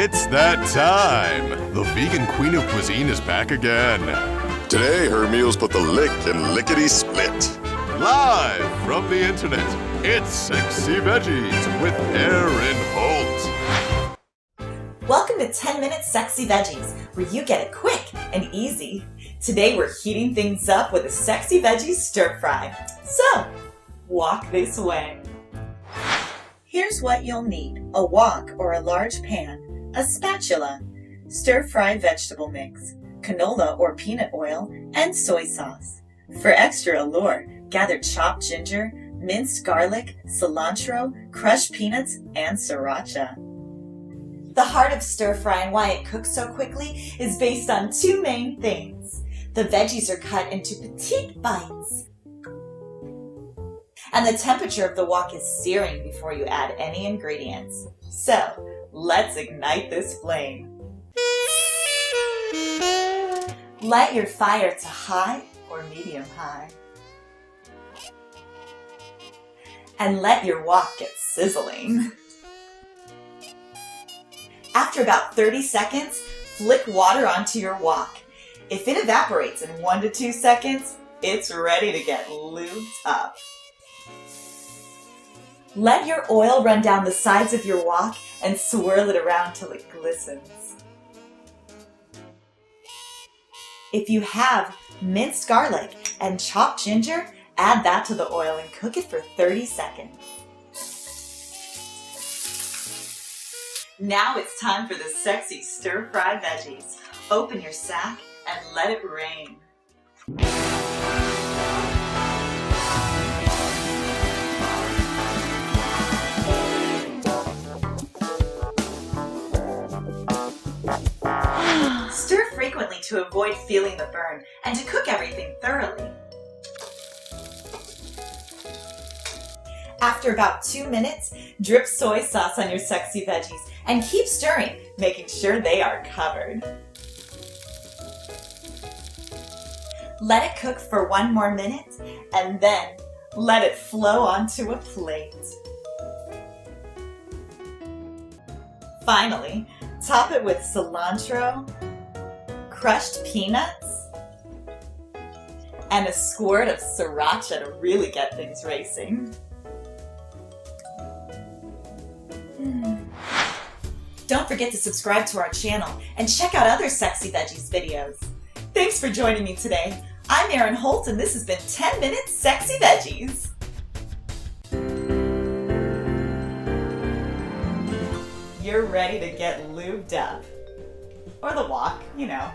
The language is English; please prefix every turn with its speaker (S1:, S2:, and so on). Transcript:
S1: It's that time! The vegan queen of cuisine is back again.
S2: Today, her meals put the lick in lickety-split.
S1: Live from the internet, it's Sexy Veggies with Erin Holt.
S3: Welcome to 10 Minute Sexy Veggies, where you get it quick and easy. Today we're heating things up with a Sexy Veggies stir fry. So, walk this way. Here's what you'll need: a wok or a large pan, a spatula, stir-fry vegetable mix, canola or peanut oil, and soy sauce. For extra allure, gather chopped ginger, minced garlic, cilantro, crushed peanuts, and sriracha. The heart of stir-fry and why it cooks so quickly is based on two main things. The veggies are cut into petite bites, and the temperature of the wok is searing before you add any ingredients. So, let's ignite this flame. Light your fire to high or medium high. And let your wok get sizzling. After about 30 seconds, flick water onto your wok. If it evaporates in 1 to 2 seconds, it's ready to get lubed up. Let your oil run down the sides of your wok and swirl it around till it glistens. If you have minced garlic and chopped ginger, add that to the oil and cook it for 30 seconds. Now it's time for the sexy stir-fry veggies. Open your sack and let it rain. Stir frequently to avoid feeling the burn and to cook everything thoroughly. After about 2 minutes, drip soy sauce on your sexy veggies and keep stirring, making sure they are covered. Let it cook for 1 more minute and then let it flow onto a plate. Finally, top it with cilantro, crushed peanuts, and a squirt of sriracha to really get things racing. Don't forget to subscribe to our channel and check out other Sexy Veggies videos. Thanks for joining me today. I'm Erin Holt and this has been 10 Minute Sexy Veggies. You're ready to get lubed up. Or the wok, you know.